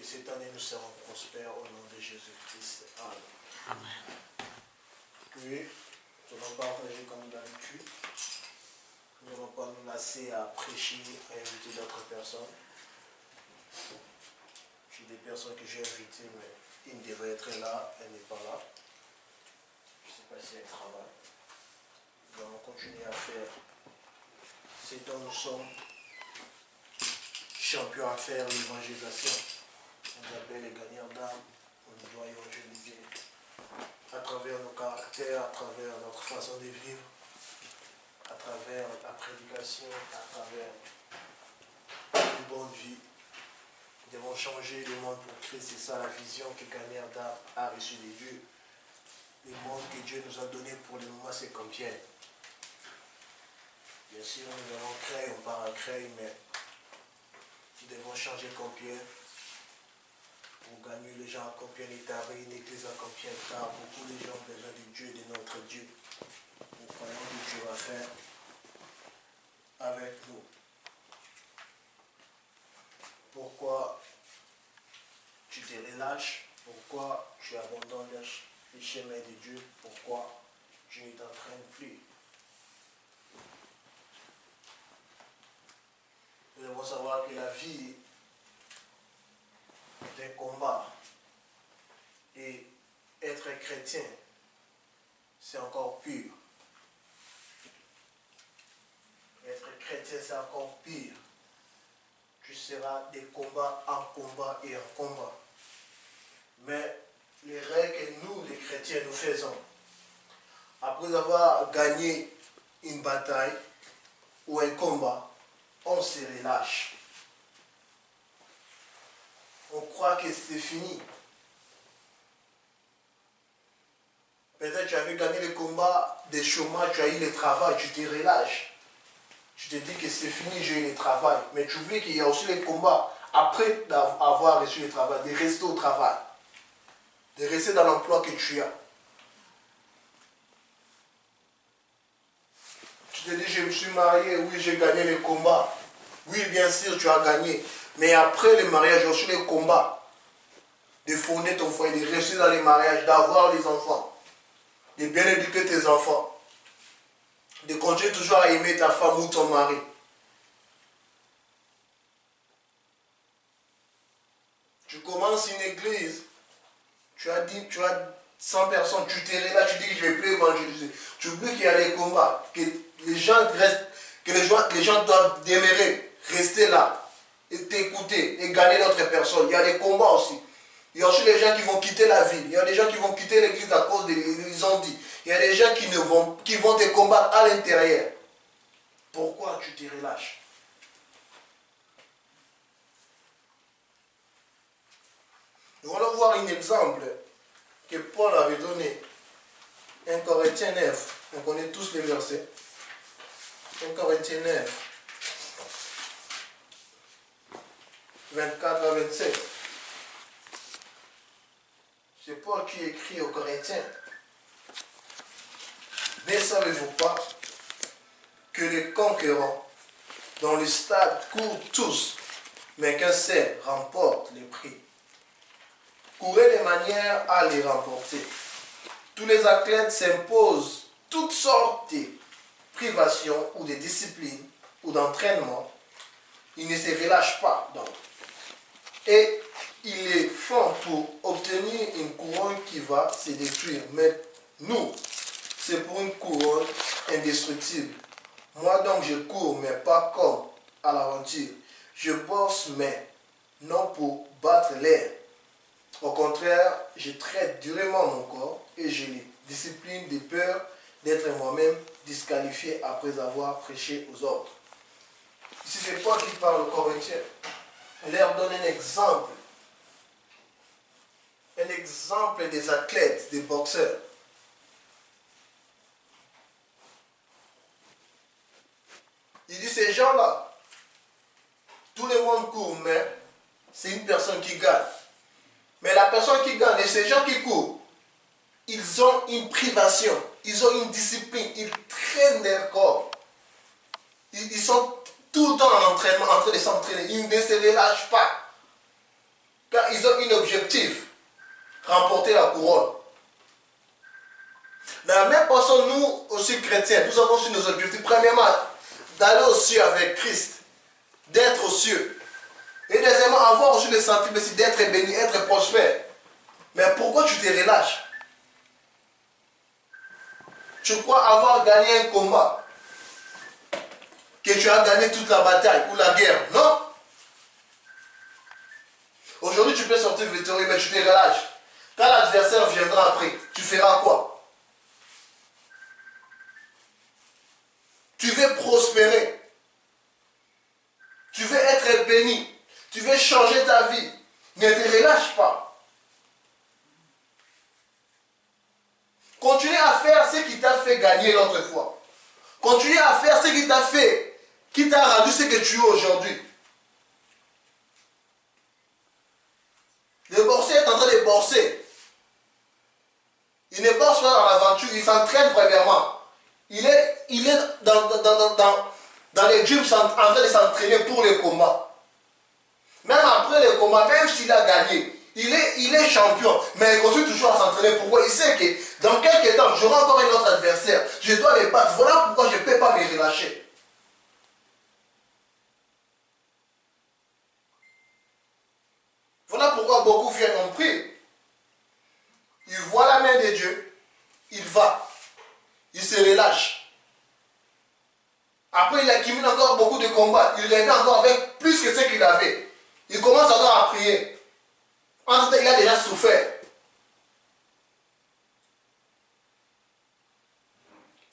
Que cette année nous serons prospères au nom de Jésus-Christ. Amen. Amen. Puis, nous allons partager comme d'habitude. Nous n'allons pas nous lasser à prêcher, à inviter d'autres personnes. J'ai des personnes que j'ai invitées, mais une devrait être là, elle n'est pas là. Je ne sais pas si elle travaille. Nous allons continuer à faire ce dont nous sommes champions à faire, l'évangélisation. On nous appelle les gagnants d'âme, on nous doit évangéliser à travers nos caractères, à travers notre façon de vivre, à travers la prédication, à travers une bonne vie. Nous devons changer le monde pour Christ. C'est ça la vision que Gagnant d'âme a reçue de Dieu. Le monde que Dieu nous a donné pour le moment, c'est Compiègne. Bien sûr, nous allons créer, on part à créer, mais nous devons changer Compiègne pour gagner les gens à Compiègne, établir une église à Compiègne, car beaucoup de gens ont besoin de Dieu, de notre Dieu. Nous croyons que Dieu va faire avec nous. Pourquoi tu te relâches? Pourquoi tu abandonnes les chemins de Dieu? Pourquoi tu ne t'entraînes plus? Nous devons savoir que la vie est un combat. Et être chrétien, c'est encore pire. Être chrétien, c'est encore pire. Tu seras des combats en combat et en combat. Mais les règles que nous, les chrétiens, nous faisons, après avoir gagné une bataille ou un combat, on se relâche. On croit que c'est fini. Peut-être que tu avais gagné le combat des chômages, tu as eu le travail, tu te relâches. Tu te dis que c'est fini, j'ai eu le travail. Mais tu oublies qu'il y a aussi les combats après avoir reçu le travail, de rester au travail, de rester dans l'emploi que tu as. Tu te dis, je me suis marié, oui, j'ai gagné le combat. Oui, bien sûr, tu as gagné. Mais après le mariage, il y a aussi les combats de fonder ton foyer, de rester dans les mariages, d'avoir des enfants, de bien éduquer tes enfants, de continuer toujours à aimer ta femme ou ton mari. Tu commences une église, tu as 100 personnes, tu te relâches, tu dis que je ne vais plus évangéliser. Tu oublies qu'il y a des combats, que les gens restent, que les gens doivent demeurer, rester là, et t'écouter, et gagner d'autres personnes. Il y a des combats aussi. Il y a aussi des gens qui vont quitter la ville. Il y a des gens qui vont quitter l'église à cause des ondits. Il y a des gens qui vont te combattre à l'intérieur. Pourquoi tu te relâches? Nous allons voir un exemple que Paul avait donné. 1 Corinthiens 9. On connaît tous les versets. 1 Corinthiens 9. 24 à 27. C'est Paul qui écrit aux Corinthiens. Ne savez-vous pas que les conquérants dans le stade courent tous, mais qu'un seul remporte les prix? Courez de manière à les remporter. Tous les athlètes s'imposent toutes sortes de privations ou de disciplines ou d'entraînement. Ils ne se relâchent pas donc. Et ils les font pour obtenir une couronne qui va se détruire. Mais nous, c'est pour une couronne indestructible. Moi donc je cours, mais pas comme à l'aventure. Je bosse, mais non pour battre l'air. Au contraire, je traite durement mon corps et je les discipline de peur d'être moi-même disqualifié après avoir prêché aux autres. Ici, c'est Paul qui parle aux Corinthiens. Il leur donne un exemple. Un exemple des athlètes, des boxeurs. Il dit, ces gens-là, tout le monde court, mais c'est une personne qui gagne. Mais la personne qui gagne et ces gens qui courent, ils ont une privation, ils ont une discipline, ils traînent leur corps. Ils sont tout le temps en entraînement, en train de s'entraîner. Ils ne se relâchent pas. Car ils ils ont un objectif, remporter la couronne. De la même façon, nous aussi chrétiens, nous avons aussi nos objectifs. Premièrement, d'aller aux cieux avec Christ, d'être aux cieux. Et deuxièmement, avoir aussi le sentiment d'être béni, être prospère. Mais pourquoi tu te relâches? Tu crois avoir gagné un combat, que tu as gagné toute la bataille ou la guerre? Non. Aujourd'hui, tu peux sortir victorieux, mais tu te relâches. Quand l'adversaire viendra après, tu feras quoi? Tu veux prospérer. Tu veux être béni. Tu veux changer ta vie. Ne te relâche pas. Continue à faire ce qui t'a fait gagner l'autre fois. Continue à faire ce qui t'a fait, qui t'a rendu ce que tu es aujourd'hui. Le boursier est en train de bourser. Il ne bourse pas dans l'aventure, il s'entraîne premièrement. Il est dans les gyms en train de s'entraîner pour le combat. Même après le combat, même s'il a gagné, il est champion, mais il continue toujours à s'entraîner. Pourquoi? Il sait que dans quelques temps, j'aurai encore un autre adversaire. Je dois les battre. Voilà pourquoi je ne peux pas me relâcher. Voilà pourquoi beaucoup viennent en prier. Il voit la main de Dieu, il va, il se relâche. Après, il accumule encore beaucoup de combats. Il revient encore avec plus que ce qu'il avait. Il commence encore à prier. En tout cas, il a déjà souffert.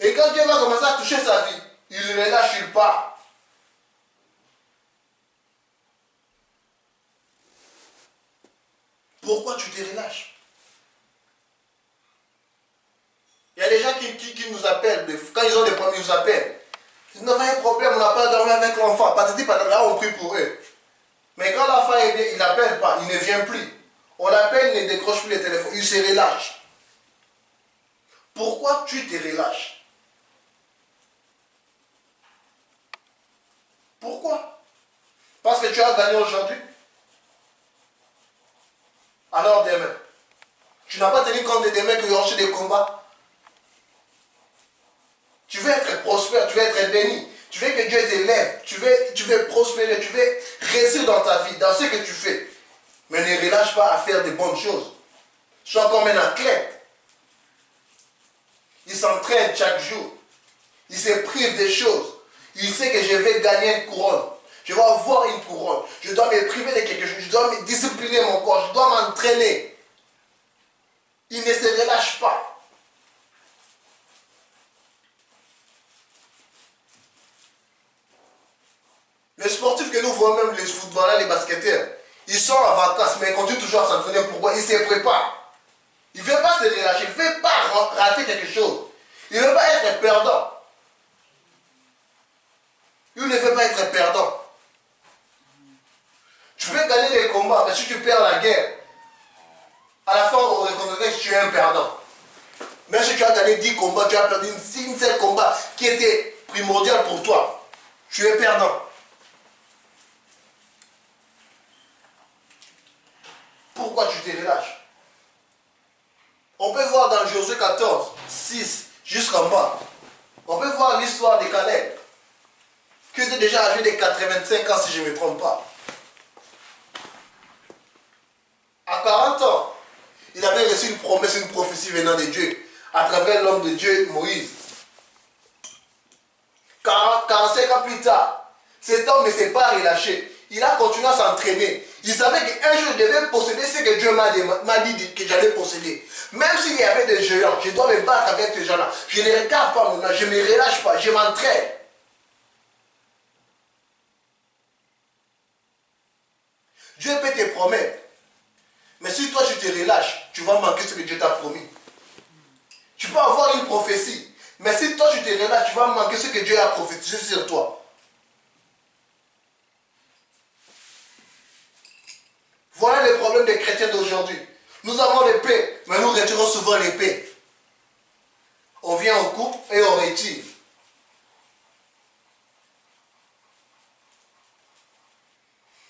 Et quand Dieu va commencer à toucher sa vie, il relâche, il part. Pourquoi tu te relâches? Il y a des gens qui nous appellent, quand ils ont des problèmes, ils nous appellent. Ils n'ont pas un problème, on n'a pas dormi avec l'enfant. Patati patata, on prie pour eux. Mais quand l'enfant est bien, il n'appelle pas, il ne vient plus. On l'appelle, il ne décroche plus le téléphone, il se relâche. Pourquoi tu te relâches? Pourquoi? Parce que tu as gagné aujourd'hui. Alors demain, tu n'as pas tenu compte de demain qu'il y aura des combats. Tu veux être prospère, tu veux être béni. Tu veux que Dieu t'élève, tu veux prospérer, tu veux réussir dans ta vie, dans ce que tu fais. Mais ne relâche pas à faire de bonnes choses. Sois comme un athlète. Il s'entraîne chaque jour. Il se prive des choses. Il sait que je vais gagner une couronne. Je vais avoir une couronne. Je dois me priver de quelque chose. Je dois me discipliner mon corps. Je dois m'entraîner. Il ne se relâche pas. Les sportifs que nous voyons, même les footballeurs, les basketteurs, ils sont en vacances, mais ils continuent toujours à s'entraîner. Pourquoi? Ils se préparent. Il ne veut pas se relâcher. Il ne veut pas rater quelque chose. Il ne veut pas être perdant. Il ne veut pas être perdant. Tu veux gagner les combats, mais si tu perds la guerre, à la fin, on reconnaît que tu es un perdant. Même si tu as gagné 10 combats, tu as perdu une seule combat qui était primordial pour toi, tu es perdant. Pourquoi tu te relâches? On peut voir dans Josué 14, 6, jusqu'en bas. On peut voir l'histoire de Caleb, qui était déjà âgé de 85 ans si je ne me trompe pas. À 40 ans, il avait reçu une promesse, une prophétie venant de Dieu, à travers l'homme de Dieu, Moïse. 45 ans plus tard, cet homme ne s'est pas relâché. Il a continué à s'entraîner. Il savait qu'un jour, je devais posséder ce que Dieu m'a dit que j'allais posséder. Même s'il y avait des géants, je dois me battre avec ces gens-là. Je ne regarde pas mon âge, je ne me relâche pas, je m'entraîne. Dieu peut te promettre. Mais si toi, tu te relâches, tu vas manquer ce que Dieu t'a promis. Tu peux avoir une prophétie. Mais si toi, tu te relâches, tu vas manquer ce que Dieu a prophétisé sur toi. Voilà le problème des chrétiens d'aujourd'hui. Nous avons l'épée, mais nous retirons souvent l'épée. On vient, on coupe et on retire.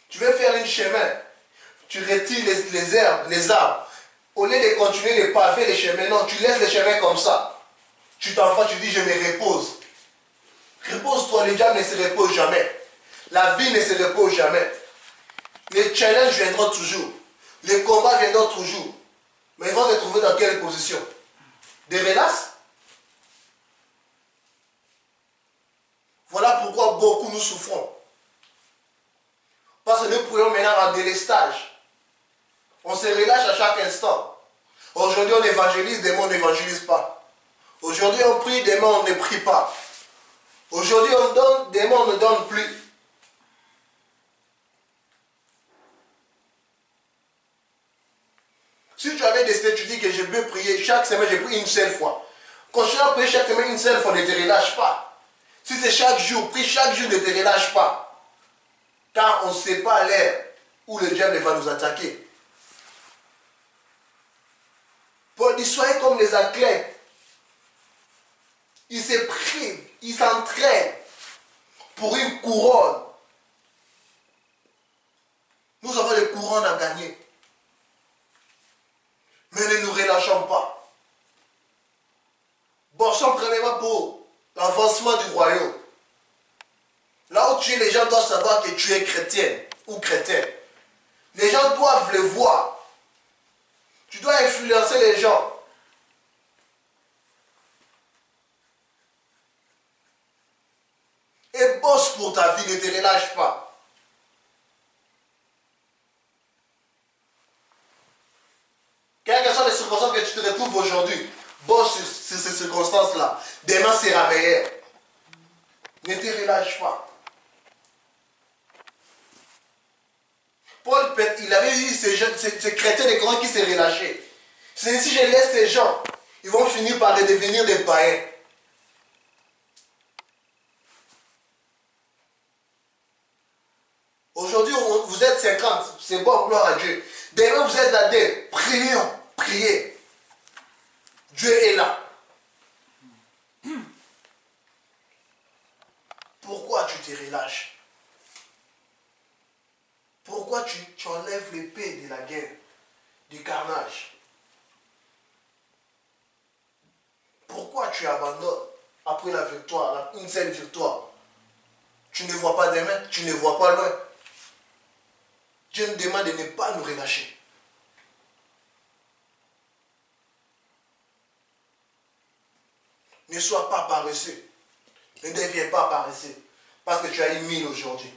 Tu veux faire un chemin. tu retires les herbes, les arbres. Au lieu de continuer de paver les chemins, non, tu laisses les chemins comme ça. Tu t'envoies, tu dis je me repose. Repose-toi, le diable ne se repose jamais. La vie ne se repose jamais. Les challenges viendront toujours. Les combats viendront toujours. Mais ils vont te trouver dans quelle position? Des relax? Voilà pourquoi beaucoup nous souffrons. Parce que nous prions maintenant en délestage. On se relâche à chaque instant. Aujourd'hui on évangélise, demain on n'évangélise pas. Aujourd'hui on prie, demain on ne prie pas. Aujourd'hui on donne, demain on ne donne plus. Si tu avais décidé, tu dis que je peux prier chaque semaine, je prie une seule fois. Continue à prier chaque semaine une seule fois, ne te relâche pas. Si c'est chaque jour, prie chaque jour, ne te relâche pas. Car on ne sait pas l'heure où le diable va nous attaquer. Paul dit, soyez comme les athlètes. Ils se privent, ils s'entraînent pour une couronne. Nous avons les couronnes à gagner. Mais ne nous relâchons pas. Bossons premièrement pour l'avancement du royaume. Là où tu es, les gens doivent savoir que tu es chrétien ou chrétien. Les gens doivent le voir. Tu dois influencer les gens. Et bosse pour ta vie, ne te relâche pas. Quelles que soient les circonstances que tu te retrouves aujourd'hui, bosse sur ces circonstances-là. Demain sera meilleur. Ne te relâche pas. Paul, il avait dit ces chrétiens des Corinthiens qui s'est relâché. C'est si je laisse ces gens, ils vont finir par devenir des païens. Aujourd'hui, vous êtes 50, c'est bon, gloire à Dieu. Demain, vous êtes là, prions, priez. Dieu est là. Pourquoi tu te relâches? Pourquoi tu enlèves l'épée de la guerre, du carnage? Pourquoi tu abandonnes après la victoire, une seule victoire? Tu ne vois pas demain, tu ne vois pas loin. Dieu nous demande de ne pas nous relâcher. Ne sois pas paresseux. Ne deviens pas paresseux. Parce que tu as eu 1000 aujourd'hui.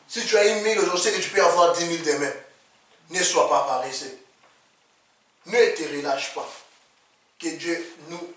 Si tu as eu 1000 aujourd'hui, c'est que tu peux avoir 10 000 demain. Ne sois pas paresseux. Ne te relâche pas. Que Dieu nous